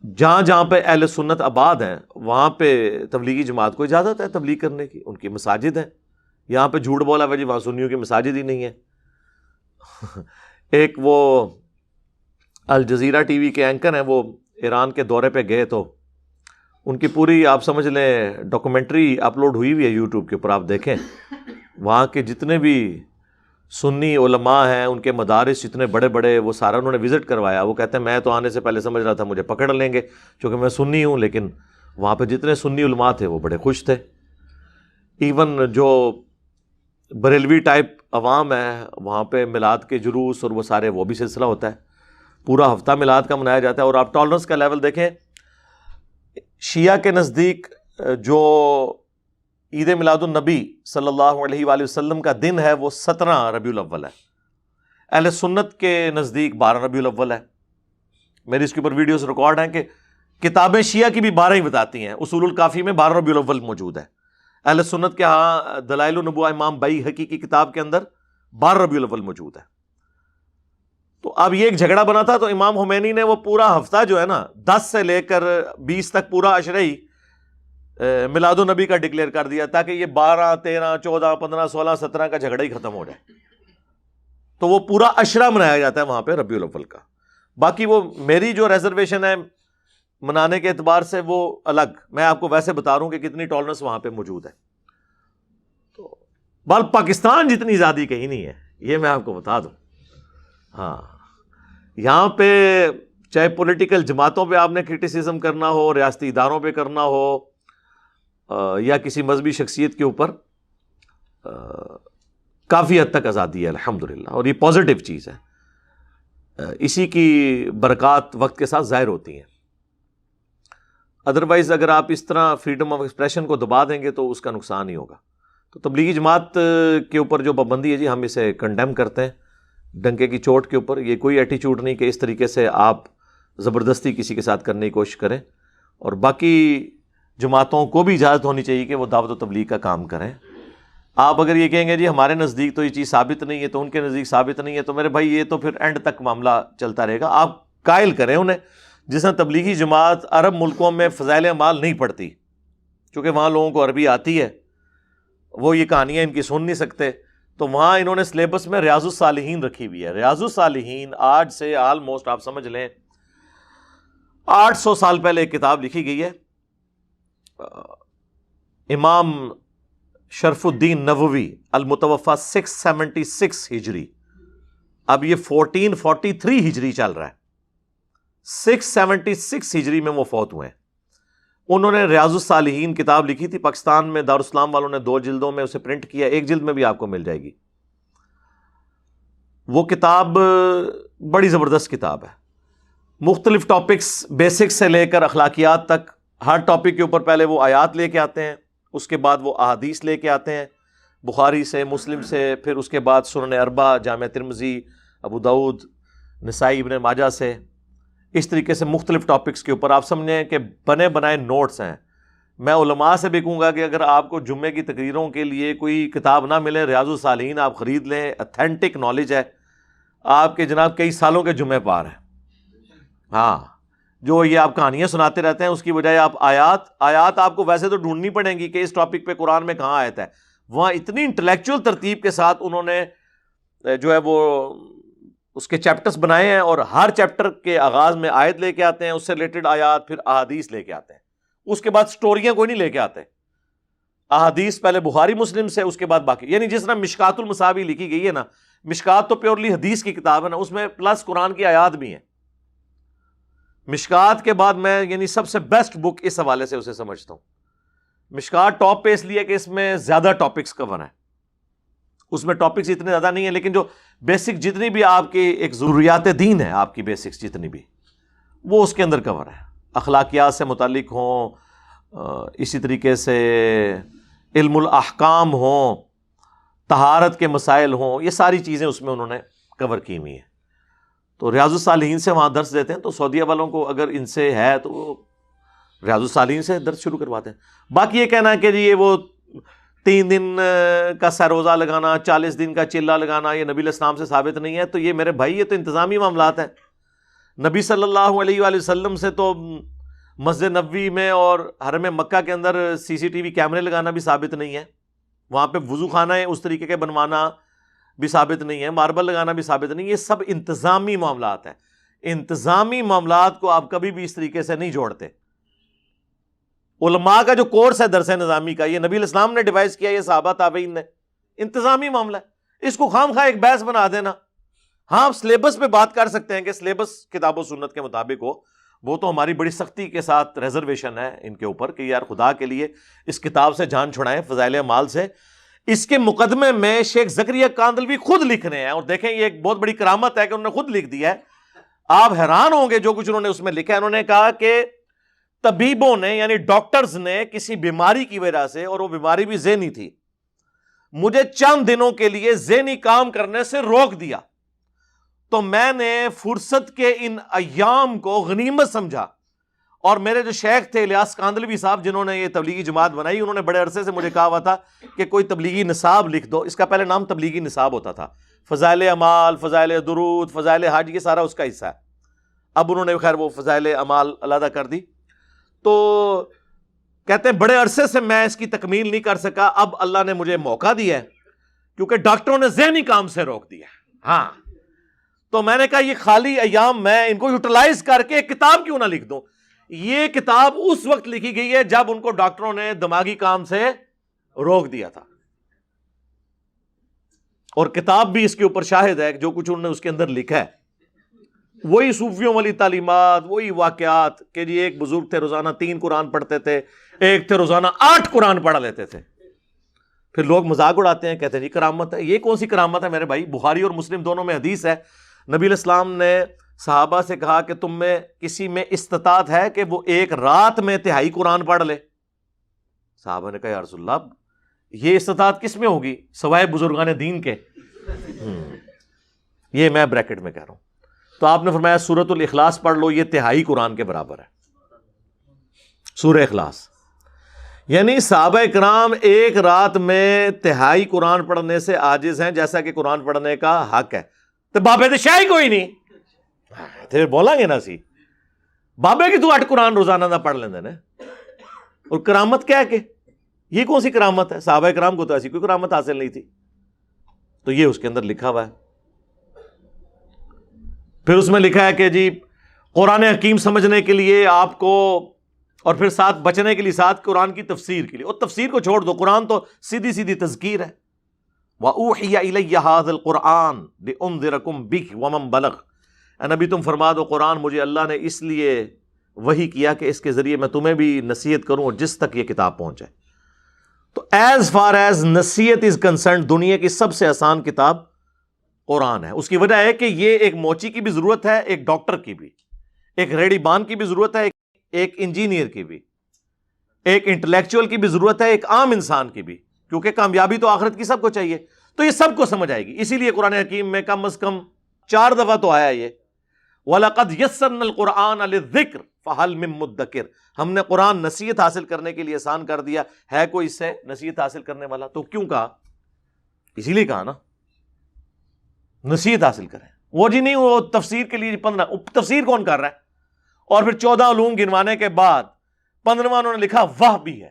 جہاں جہاں پہ اہل سنت آباد ہیں وہاں پہ تبلیغی جماعت کو اجازت ہے تبلیغ کرنے کی، ان کی مساجد ہیں. یہاں پہ جھوٹ بولا ہوا جی وہاں سنیوں کی مساجد ہی نہیں ہے. ایک وہ الجزیرہ ٹی وی کے اینکر ہیں، وہ ایران کے دورے پہ گئے تو ان کی پوری آپ سمجھ لیں ڈاکومنٹری اپلوڈ ہوئی ہوئی ہے یوٹیوب کے اوپر، آپ دیکھیں. وہاں کے جتنے بھی سنی علماء ہیں، ان کے مدارس جتنے بڑے بڑے، وہ سارا انہوں نے وزٹ کروایا. وہ کہتے ہیں میں تو آنے سے پہلے سمجھ رہا تھا مجھے پکڑ لیں گے کیونکہ میں سنی ہوں، لیکن وہاں پہ جتنے سنی علماء تھے وہ بڑے خوش تھے. ایون جو بریلوی ٹائپ عوام ہے وہاں پہ میلاد کے جلوس اور وہ سارے وہ بھی سلسلہ ہوتا ہے، پورا ہفتہ میلاد کا منایا جاتا ہے. اور آپ ٹالرنس کا لیول دیکھیں، شیعہ کے نزدیک جو عید میلاد النبی صلی اللہ علیہ وآلہ وسلم کا دن ہے وہ 17 ربیع الاول ہے. اہل سنت کے نزدیک 12 ربیع الاول ہے. میری اس کے اوپر ویڈیوز ریکارڈ ہیں کہ کتابیں شیعہ کی بھی 12 ہی بتاتی ہیں. اصول الکافی میں 12 ربیع الاول موجود ہے. اہل سنت کے ہاں دلائل النبوہ امام بیہقی کی کتاب کے اندر 12 ربیع الاول موجود ہے. تو اب یہ ایک جھگڑا بنا تھا، تو امام خمینی نے وہ پورا ہفتہ جو ہے نا 10 سے لے کر 20 تک پورا عشرہ ہی میلاد النبی کا ڈکلیئر کر دیا، تاکہ یہ 12 13 14 15 16 17 کا جھگڑا ہی ختم ہو جائے. تو وہ پورا عشرہ منایا جاتا ہے وہاں پہ ربیع الاول کا. باقی وہ میری جو ریزرویشن ہے منانے کے اعتبار سے وہ الگ، میں آپ کو ویسے بتا رہا ہوں کہ کتنی ٹالرنس وہاں پہ موجود ہے. تو بال پاکستان جتنی زیادہ کہیں نہیں ہے، یہ میں آپ کو بتا دوں. ہاں یہاں پہ چاہے پولیٹیکل جماعتوں پہ آپ نے کرٹیسزم کرنا ہو، ریاستی اداروں پہ کرنا ہو، یا کسی مذہبی شخصیت کے اوپر، کافی حد تک آزادی ہے الحمدللہ، اور یہ پازیٹیو چیز ہے. اسی کی برکات وقت کے ساتھ ظاہر ہوتی ہیں. ادروائز اگر آپ اس طرح فریڈم آف ایکسپریشن کو دبا دیں گے تو اس کا نقصان ہی ہوگا. تو تبلیغی جماعت کے اوپر جو پابندی ہے جی، ہم اسے کنڈیم کرتے ہیں ڈنکے کی چوٹ کے اوپر. یہ کوئی ایٹیچیوڈ نہیں کہ اس طریقے سے آپ زبردستی کسی کے ساتھ کرنے کی کوشش کریں. اور باقی جماعتوں کو بھی اجازت ہونی چاہیے کہ وہ دعوت و تبلیغ کا کام کریں. آپ اگر یہ کہیں گے جی ہمارے نزدیک تو یہ چیز ثابت نہیں ہے، تو ان کے نزدیک ثابت نہیں ہے، تو میرے بھائی یہ تو پھر اینڈ تک معاملہ چلتا رہے گا. آپ قائل کریں انہیں. جس طرح تبلیغی جماعت عرب ملکوں میں فضائل اعمال نہیں پڑھتی، چونکہ وہاں لوگوں کو عربی آتی ہے، وہ یہ کہانیاں ان کی سن نہیں سکتے، تو وہاں انہوں نے سلیبس میں ریاض الصالحین رکھی ہوئی ہے. ریاض الصالحین آج سے آلموسٹ آپ سمجھ لیں 800 سال پہلے ایک کتاب لکھی گئی ہے. امام شرف الدین نووی المتوفی 676 ہجری، اب یہ 1443 ہجری چل رہا ہے، 676 ہجری میں وہ فوت ہوئے ہیں. انہوں نے ریاض الصالحین کتاب لکھی تھی. پاکستان میں دارالاسلام والوں نے 2 جلدوں میں اسے پرنٹ کیا، ایک جلد میں بھی آپ کو مل جائے گی. وہ کتاب بڑی زبردست کتاب ہے. مختلف ٹاپکس بیسکس سے لے کر اخلاقیات تک، ہر ٹاپک کے اوپر پہلے وہ آیات لے کے آتے ہیں، اس کے بعد وہ احادیث لے کے آتے ہیں بخاری سے، مسلم سے، پھر اس کے بعد سنن اربع، جامع ترمذی، ابو داؤد، نسائی، ابن ماجہ سے. اس طریقے سے مختلف ٹاپکس کے اوپر آپ سمجھیں کہ بنے بنائے نوٹس ہیں. میں علماء سے بھی کہوں گا کہ اگر آپ کو جمعے کی تقریروں کے لیے کوئی کتاب نہ ملے، ریاض الصالحین آپ خرید لیں. اتھینٹک نالج ہے، آپ کے جناب کئی سالوں کے جمعے پار ہیں. ہاں جو یہ آپ کہانیاں سناتے رہتے ہیں، اس کی بجائے آپ آیات آپ کو ویسے تو ڈھونڈنی پڑیں گی کہ اس ٹاپک پہ قرآن میں کہاں آیت ہے. وہاں اتنی انٹلیکچوئل ترتیب کے ساتھ انہوں نے جو ہے وہ اس کے چیپٹرز بنائے ہیں، اور ہر چیپٹر کے آغاز میں آیت لے کے آتے ہیں، اس سے ریلیٹڈ آیات، پھر احادیث لے کے آتے ہیں. اس کے بعد سٹوریاں کوئی نہیں لے کے آتے. احادیث پہلے بخاری مسلم سے، اس کے بعد باقی. یعنی جس طرح مشکات المصابیح لکھی گئی ہے نا، مشکات تو پیورلی حدیث کی کتاب ہے نا، اس میں پلس قرآن کی آیات بھی ہیں. مشکات کے بعد میں یعنی سب سے بیسٹ بک اس حوالے سے اسے سمجھتا ہوں. مشکات ٹاپ پہ اس لیے کہ اس میں زیادہ ٹاپکس کور ہیں. اس میں ٹاپکس اتنے زیادہ نہیں ہیں، لیکن جو بیسک جتنی بھی آپ کی ایک ضروریات دین ہے، آپ کی بیسکس جتنی بھی، وہ اس کے اندر کور ہے. اخلاقیات سے متعلق ہوں، اسی طریقے سے علم الاحکام ہوں، طہارت کے مسائل ہوں، یہ ساری چیزیں اس میں انہوں نے کور کی ہوئی ہیں. تو ریاض الصالحین سے وہاں درس دیتے ہیں. تو سعودیہ والوں کو اگر ان سے ہے تو وہ ریاض الصالحین سے درس شروع کرواتے ہیں. باقی یہ کہنا ہے کہ جی یہ وہ 3 دن کا سروزہ لگانا، 40 دن کا چلہ لگانا، یہ نبی علیہ السلام سے ثابت نہیں ہے. تو یہ میرے بھائی یہ تو انتظامی معاملات ہیں. نبی صلی اللہ علیہ وآلہ وسلم سے تو مسجد نبوی میں اور حرم مکہ کے اندر CCTV کیمرے لگانا بھی ثابت نہیں ہے. وہاں پہ وضو خانہ ہے اس طریقے کے بنوانا بھی ثابت نہیں ہے، ماربل لگانا بھی ثابت نہیں. یہ سب انتظامی معاملات ہیں. انتظامی معاملات کو آپ کبھی بھی اس طریقے سے نہیں جوڑتے. علماء کا جو کورس ہے درس نظامی کا، یہ نبی علیہ السلام نے ڈیوائز کیا، یہ صحابہ تابعین نے. انتظامی معاملہ ہے، اس کو خام خواہ ایک بحث بنا دینا. ہاں آپ سلیبس پہ بات کر سکتے ہیں کہ سلیبس کتاب و سنت کے مطابق ہو، وہ تو ہماری بڑی سختی کے ساتھ ریزرویشن ہے ان کے اوپر کہ یار خدا کے لیے اس کتاب سے جان چھڑائیں، فضائل اعمال سے. اس کے مقدمے میں شیخ زکریا کاندلوی خود لکھ رہے ہیں، اور دیکھیں یہ ایک بہت بڑی کرامت ہے کہ انہوں نے خود لکھ دیا ہے. آپ حیران ہوں گے جو کچھ انہوں نے اس میں لکھا ہے. انہوں نے کہا کہ طبیبوں نے یعنی ڈاکٹرز نے کسی بیماری کی وجہ سے، اور وہ بیماری بھی ذہنی تھی، مجھے چند دنوں کے لیے ذہنی کام کرنے سے روک دیا، تو میں نے فرصت کے ان ایام کو غنیمت سمجھا اور میرے جو شیخ تھے الیاس کاندلوی صاحب جنہوں نے یہ تبلیغی جماعت بنائی، انہوں نے بڑے عرصے سے مجھے کہا ہوا تھا کہ کوئی تبلیغی نصاب لکھ دو. اس کا پہلے نام تبلیغی نصاب ہوتا تھا، فضائل اعمال، فضائل درود، فضائل حج، یہ سارا اس کا حصہ ہے. اب انہوں نے خیر وہ فضائل اعمال علیحدہ کر دی. تو کہتے ہیں بڑے عرصے سے میں اس کی تکمیل نہیں کر سکا، اب اللہ نے مجھے موقع دیا ہے کیونکہ ڈاکٹروں نے ذہنی کام سے روک دیا. ہاں تو میں نے کہا یہ خالی ایام میں ان کو یوٹیلائز کر کے ایک کتاب کیوں نہ لکھ دوں. یہ کتاب اس وقت لکھی گئی ہے جب ان کو ڈاکٹروں نے دماغی کام سے روک دیا تھا، اور کتاب بھی اس کے اوپر شاہد ہے جو کچھ انہوں نے اس کے اندر لکھا ہے. وہی صوفیوں والی تعلیمات، وہی واقعات کہ جی ایک بزرگ تھے روزانہ 3 قرآن پڑھتے تھے، ایک تھے روزانہ 8 قرآن پڑھ لیتے تھے. پھر لوگ مذاق اڑاتے ہیں، کہتے ہیں جی کرامت ہے. یہ کون سی کرامت ہے میرے بھائی؟ بخاری اور مسلم دونوں میں حدیث ہے، نبی علیہ السلام نے صحابہ سے کہا کہ تم میں کسی میں استطاعت ہے کہ وہ ایک رات میں 1/3 قرآن پڑھ لے؟ صحابہ نے کہا یا رسول اللہ یہ استطاعت کس میں ہوگی سوائے بزرگان دین کے؟ یہ میں بریکٹ میں کہہ رہا ہوں. تو آپ نے فرمایا سورۃ الاخلاص پڑھ لو، یہ 1/3 قرآن کے برابر ہے. سورہ اخلاص یعنی صحابہ کرام ایک رات میں 1/3 قرآن پڑھنے سے عاجز ہیں، جیسا کہ قرآن پڑھنے کا حق ہے. تو بابے تو شاہی کوئی نہیں تے بولا گے نا سی بابے کی تو 8 قرآن روزانہ نہ پڑھ لیندے نے. اور کرامت کیا ہے کہ یہ کون سی کرامت ہے؟ صحابہ کرام کو تو ایسی کوئی کرامت حاصل نہیں تھی. تو یہ اس کے اندر لکھا ہوا ہے. پھر اس میں لکھا ہے کہ جی قرآن حکیم سمجھنے کے لیے آپ کو، اور پھر ساتھ بچنے کے لیے ساتھ قرآن کی تفسیر کے لیے. اور تفسیر کو چھوڑ دو، قرآن تو سیدھی سیدھی تذکیر ہے. وَأُوحِيَ إِلَيَّ هَذَا الْقُرْآنُ لِأُنذِرَكُم بِهِ وَمَن بَلَغَ. اے نبی تم فرما دو قرآن مجھے اللہ نے اس لیے وحی کیا کہ اس کے ذریعے میں تمہیں بھی نصیحت کروں اور جس تک یہ کتاب پہنچے. تو ایز فار ایز نصیحت از کنسرنڈ دنیا کی سب سے آسان کتاب قرآن ہے. اس کی وجہ ہے کہ یہ ایک موچی کی بھی ضرورت ہے، ایک ڈاکٹر کی بھی، ایک ریڑی بان کی بھی ضرورت ہے، ایک انجینئر کی بھی، ایک انٹلیکچوئل کی بھی ضرورت ہے، ایک عام انسان کی بھی، کیونکہ کامیابی تو آخرت کی سب کو چاہیے. تو یہ سب کو سمجھ آئے گی. اسی لیے قرآن حکیم میں کم از کم 4 دفعہ تو آیا یہ وَلَقَدْ يَسَّرْنَا الْقُرْآنَ لِلذِّكْرِ فَهَلْ مِن مُدَّكِرٍ. ہم نے قرآن نصیحت حاصل کرنے کے لیے آسان کر دیا، ہے کوئی اس سے نصیحت حاصل کرنے والا؟ تو کیوں کہا؟ اسی لیے کہا نا نصیحت حاصل کریں. وہ جی نہیں وہ تفسیر کے لیے 15 تفسیر کون کر رہا ہے؟ اور پھر 14 علوم گنوانے کے بعد 15واں انہوں نے لکھا واہ بھی ہے،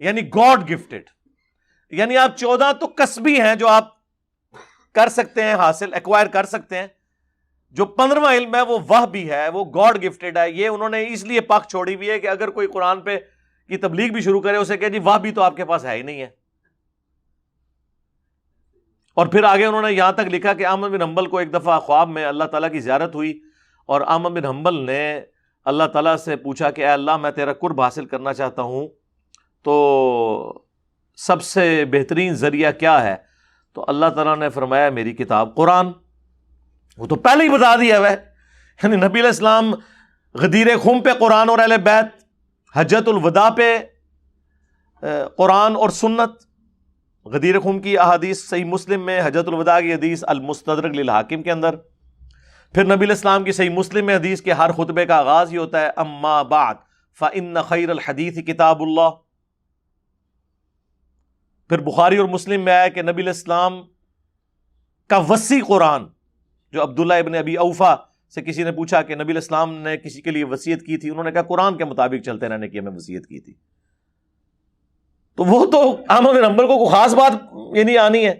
یعنی گاڈ گفٹڈ. یعنی آپ 14 تو کسبی ہیں جو آپ کر سکتے ہیں، حاصل ایکوائر کر سکتے ہیں. جو 15واں علم ہے وہ واہ بھی ہے، وہ گاڈ گفٹڈ ہے. یہ انہوں نے اس لیے پاک چھوڑی ہوئی ہے کہ اگر کوئی قرآن پہ کی تبلیغ بھی شروع کرے اسے کہ جی واہ بھی تو آپ کے پاس ہے ہی نہیں ہے. اور پھر آگے انہوں نے یہاں تک لکھا کہ احمد بن حنبل کو ایک دفعہ خواب میں اللہ تعالیٰ کی زیارت ہوئی اور احمد بن حنبل نے اللہ تعالیٰ سے پوچھا کہ اے اللہ میں تیرا قرب حاصل کرنا چاہتا ہوں، تو سب سے بہترین ذریعہ کیا ہے؟ تو اللہ تعالیٰ نے فرمایا میری کتاب قرآن. وہ تو پہلے ہی بتا دیا ہے. یعنی نبی علیہ السلام غدیر خم پہ قرآن اور اہل بیت، حجت الوداع پہ قرآن اور سنت. غدیر خم کی احادیث صحیح مسلم میں، حجت الوداع کی حدیث المستدرک للحاکم کے اندر. پھر نبی علیہ السلام کی صحیح مسلم میں حدیث کے ہر خطبے کا آغاز ہی ہوتا ہے اما بعد فإن خیر الحدیث کتاب اللہ. پھر بخاری اور مسلم میں آیا کہ نبی علیہ السلام کا وسیع قرآن، جو عبداللہ ابن ابی اوفا سے کسی نے پوچھا کہ نبی علیہ السلام نے کسی کے لیے وصیت کی تھی، انہوں نے کہا قرآن کے مطابق چلتے رہنے کی ہمیں وصیت کی تھی. تو وہ تو احمد بن حنبل کو کوئی خاص بات یعنی آنی ہے.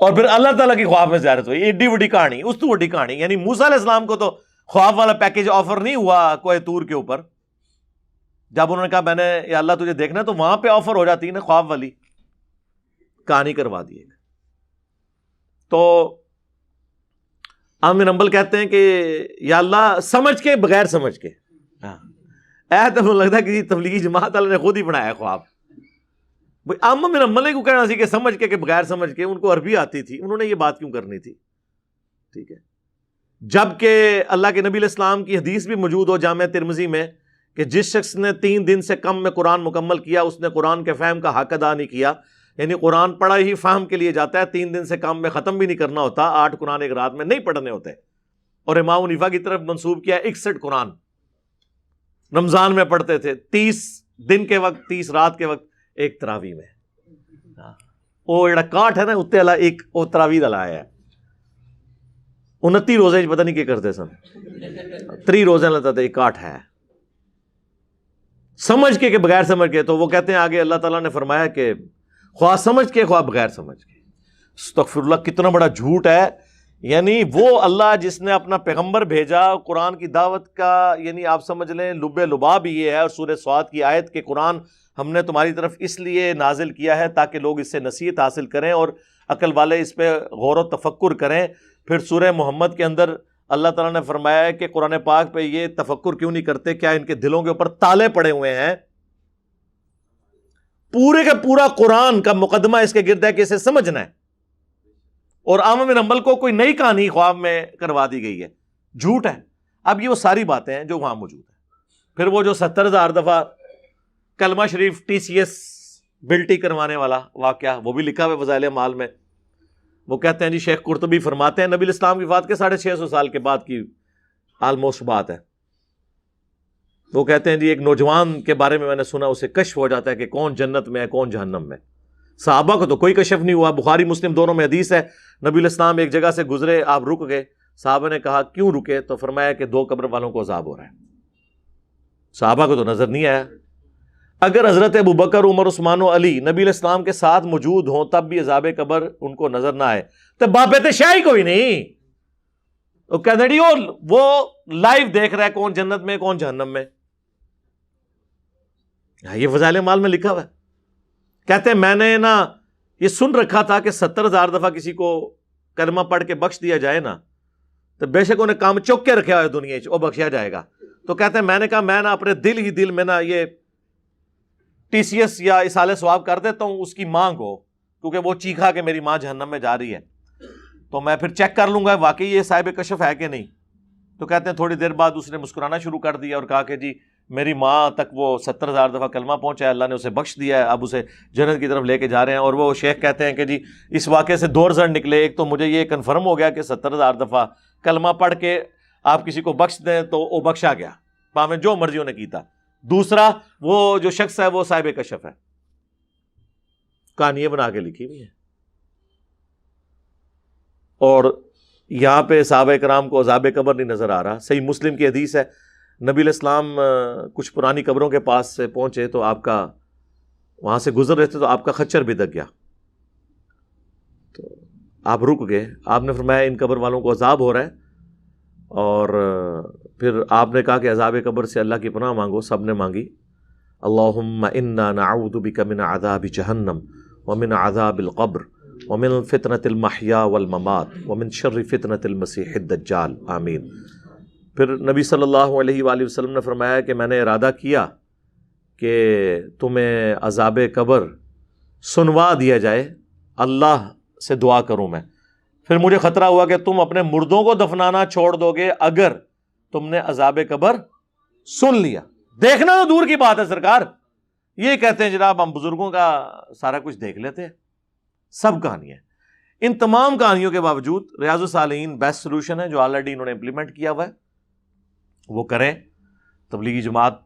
اور پھر اللہ تعالیٰ کی خواب میں زیارت ہوئی، ایڈی بڑی کہانی، اس تو بڑی کہانی. یعنی موسیٰ علیہ السلام کو تو خواب والا پیکیج آفر نہیں ہوا کوہ طور کے اوپر. جب انہوں نے کہا میں نے یا اللہ تجھے دیکھنا، تو وہاں پہ آفر ہو جاتی ہے نا خواب والی کہانی کروا دی. تو احمد بن حنبل کہتے ہیں کہ یا اللہ سمجھ کے بغیر سمجھ کے، تو لگتا ہے کہ تبلیغی جماعت والے نے خود ہی بنایا خواب. احمد بن حنبل کو کہنا سی کہ سمجھ کے کہ بغیر سمجھ کے، ان کو عربی آتی تھی، انہوں نے یہ بات کیوں کرنی تھی؟ ٹھیک ہے. جبکہ اللہ کے نبی علیہ السلام کی حدیث بھی موجود ہو جامع ترمذی میں کہ جس شخص نے 3 دن سے کم میں قرآن مکمل کیا اس نے قرآن کے فہم کا حق ادا نہیں کیا. یعنی قرآن پڑھا ہی فہم کے لیے جاتا ہے، 3 دن سے کم میں ختم بھی نہیں کرنا ہوتا، 8 قرآن ایک رات میں نہیں پڑھنے ہوتے. اور امام حنیفہ کی طرف منسوب کیا 61 قرآن رمضان میں پڑھتے تھے 30 دن کے وقت 30 رات کے وقت ایک تراویح میں وہ جڑا کاٹ ہے نا اتنے والا ایک وہ تراویح والا آیا ہے 29 روزے پتہ نہیں کیا کرتے سن 3 روزے لیتا تھا ایک کاٹ ہے سمجھ کے کہ بغیر سمجھ کے. تو وہ کہتے ہیں آگے اللہ تعالیٰ نے فرمایا کہ خواہ سمجھ کے خواہ بغیر سمجھ کے. استغفر اللہ کتنا بڑا جھوٹ ہے. یعنی وہ اللہ جس نے اپنا پیغمبر بھیجا قرآن کی دعوت کا یعنی آپ سمجھ لیں لب لباب یہ ہے. اور سورہ صاد کی آیت کہ قرآن ہم نے تمہاری طرف اس لیے نازل کیا ہے تاکہ لوگ اس سے نصیحت حاصل کریں اور عقل والے اس پہ غور و تفکر کریں. پھر سورہ محمد کے اندر اللہ تعالیٰ نے فرمایا ہے کہ قرآن پاک پہ یہ تفکر کیوں نہیں کرتے, کیا ان کے دلوں کے اوپر تالے پڑے ہوئے ہیں. پورے کا پورا قرآن کا مقدمہ اس کے گرد ہے کہ اسے سمجھنا ہے. اور احمد بن حنبل کو کوئی نئی کہانی خواب میں کروا دی گئی ہے, جھوٹ ہے. اب یہ وہ ساری باتیں ہیں جو وہاں موجود ہیں. پھر وہ جو 70,000 دفعہ کلمہ شریف TCS بلٹی کروانے والا واقعہ وہ بھی لکھا ہوا ہے فضائل اعمال میں. وہ کہتے ہیں جی شیخ قرطبی فرماتے ہیں نبی الاسلام کی وفات کے 650 سال کے بعد کی آلموسٹ بات ہے. وہ کہتے ہیں جی ایک نوجوان کے بارے میں نے سنا اسے کشف ہو جاتا ہے کہ کون جنت میں ہے کون جہنم میں. صحابہ کو تو کوئی کشف نہیں ہوا. بخاری مسلم دونوں میں حدیث ہے نبی الاسلام ایک جگہ سے گزرے آپ رک گئے. صحابہ نے کہا کیوں رکے؟ تو فرمایا کہ 2 قبر والوں کو عذاب ہو رہا ہے. صحابہ کو تو نظر نہیں آیا. اگر حضرت ابوبکر عمر عثمان و علی نبی الاسلام کے ساتھ موجود ہوں تب بھی عذاب قبر ان کو نظر نہ آئے تو بابت شاہی کوئی نہیں. وہ کہتے ہیں وہ لائیو دیکھ رہا ہے کون جنت میں کون جہنم میں. یہ فضائل اعمال میں لکھا ہوا ہے. کہتے ہیں میں نے نا یہ سن رکھا تھا کہ 70,000 دفعہ کسی کو کلمہ پڑھ کے بخش دیا جائے نا تو بے شک انہیں کام چوک کے رکھا ہوا ہے دنیا وہ بخشیا جائے گا. تو کہتے ہیں میں نے کہا میں نا اپنے دل میں نا یہ TCS یا اصالہ ثواب کر دیتا ہوں اس کی ماں کو, کیونکہ وہ چیخا کہ میری ماں جہنم میں جا رہی ہے تو میں پھر چیک کر لوں گا واقعی یہ صاحب کشف ہے کہ نہیں. تو کہتے ہیں تھوڑی دیر بعد اس نے مسکرانا شروع کر دیا اور کہا کہ جی میری ماں تک وہ 70,000 دفعہ کلمہ پہنچا ہے, اللہ نے اسے بخش دیا ہے, اب اسے جنت کی طرف لے کے جا رہے ہیں. اور وہ شیخ کہتے ہیں کہ جی اس واقعے سے 2 رزلٹ نکلے. ایک تو مجھے یہ کنفرم ہو گیا کہ 70,000 دفعہ کلمہ پڑھ کے آپ کسی کو بخش دیں تو وہ بخشا گیا پاویں جو مرضی انہیں کیتا. دوسرا وہ جو شخص ہے وہ صاحب کشف ہے. کہانیاں بنا کے لکھی ہوئی ہیں. اور یہاں پہ صحابہ کرام کو عذاب قبر نہیں نظر آ رہا. صحیح مسلم کی حدیث ہے نبی علیہ السلام کچھ پرانی قبروں کے پاس سے پہنچے تو آپ کا وہاں سے گزر رہے تھے تو آپ کا خچر بھی دک گیا تو آپ رک گئے. آپ نے فرمایا ان قبر والوں کو عذاب ہو رہا ہے. اور پھر آپ نے کہا کہ عذاب قبر سے اللہ کی پناہ مانگو. سب نے مانگی. اللہم انا نعوذ بک من عذاب جہنم ومن عذاب القبر ومن فتنة المحیا والممات ومن شر فتنة المسیح الدجال آمین. پھر نبی صلی اللہ علیہ وآلہ وسلم نے فرمایا کہ میں نے ارادہ کیا کہ تمہیں عذاب قبر سنوا دیا جائے, اللہ سے دعا کروں میں. پھر مجھے خطرہ ہوا کہ تم اپنے مردوں کو دفنانا چھوڑ دو گے اگر تم نے عذاب قبر سن لیا. دیکھنا تو دور کی بات ہے سرکار. یہ کہتے ہیں جناب ہم بزرگوں کا سارا کچھ دیکھ لیتے ہیں, سب کہانیاں. ان تمام کہانیوں کے باوجود ریاض الصالحین بیسٹ سولوشن ہے جو آلریڈی انہوں نے امپلیمنٹ کیا ہوا ہے. وہ کریں, تبلیغی جماعت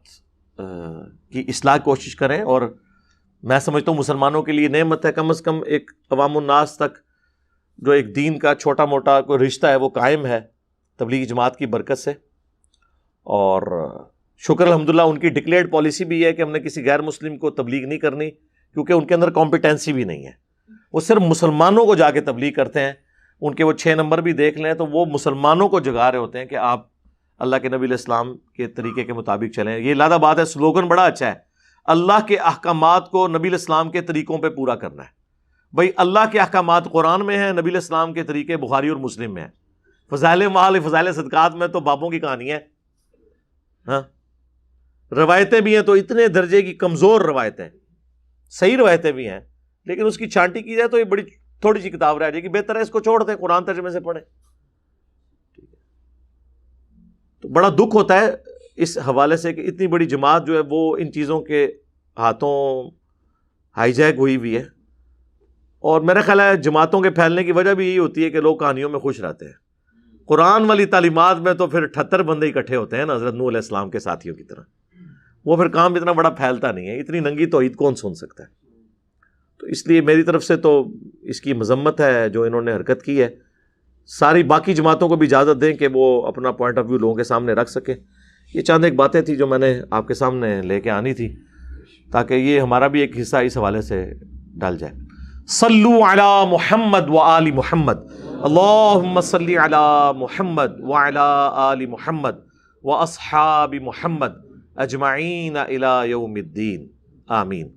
کی اصلاح کوشش کریں. اور میں سمجھتا ہوں مسلمانوں کے لیے نعمت ہے کم از کم ایک عوام الناس تک جو ایک دین کا چھوٹا موٹا کوئی رشتہ ہے وہ قائم ہے تبلیغی جماعت کی برکت سے. اور شکر الحمدللہ ان کی ڈکلیئرڈ پالیسی بھی ہے کہ ہم نے کسی غیر مسلم کو تبلیغ نہیں کرنی کیونکہ ان کے اندر کمپیٹنسی بھی نہیں ہے. وہ صرف مسلمانوں کو جا کے تبلیغ کرتے ہیں. ان کے وہ 6 نمبر بھی دیکھ لیں تو وہ مسلمانوں کو جگا رہے ہوتے ہیں کہ آپ اللہ کے نبی علیہ السلام کے طریقے کے مطابق چلیں. یہ لادہ بات ہے, سلوگن بڑا اچھا ہے, اللہ کے احکامات کو نبی علیہ السلام کے طریقوں پہ پورا کرنا ہے. بھائی اللہ کے احکامات قرآن میں ہیں, نبی علیہ السلام کے طریقے بخاری اور مسلم میں ہیں. فضائل اعمال فضائل صدقات میں تو بابوں کی کہانی ہے. ہاں روایتیں بھی ہیں تو اتنے درجے کی کمزور روایتیں, صحیح روایتیں بھی ہیں لیکن اس کی چھانٹی کی جائے تو یہ بڑی تھوڑی سی کتاب رہ جائے گی. بہتر ہے اس کو چھوڑ دیں, قرآن ترجمے سے پڑھیں. تو بڑا دکھ ہوتا ہے اس حوالے سے کہ اتنی بڑی جماعت جو ہے وہ ان چیزوں کے ہاتھوں ہائی جیک ہوئی ہوئی ہے. اور میرا خیال ہے جماعتوں کے پھیلنے کی وجہ بھی یہی ہوتی ہے کہ لوگ کہانیوں میں خوش رہتے ہیں. قرآن والی تعلیمات میں تو پھر 78 بندے اکٹھے ہوتے ہیں نا حضرت نوح علیہ السلام کے ساتھیوں کی طرح. وہ پھر کام اتنا بڑا پھیلتا نہیں ہے. اتنی ننگی توحید کون سن سکتا ہے؟ تو اس لیے میری طرف سے تو اس کی مذمت ہے جو انہوں نے حرکت کی ہے. ساری باقی جماعتوں کو بھی اجازت دیں کہ وہ اپنا پوائنٹ آف ویو لوگوں کے سامنے رکھ سکیں. یہ چند ایک باتیں تھیں جو میں نے آپ کے سامنے لے کے آنی تھی تاکہ یہ ہمارا بھی ایک حصہ اس حوالے سے ڈال جائے. صلو علی محمد و آل محمد. اللہم صلی علی محمد وعلی آل محمد و اصحاب محمد اجمعین الی یوم الدین. آمین.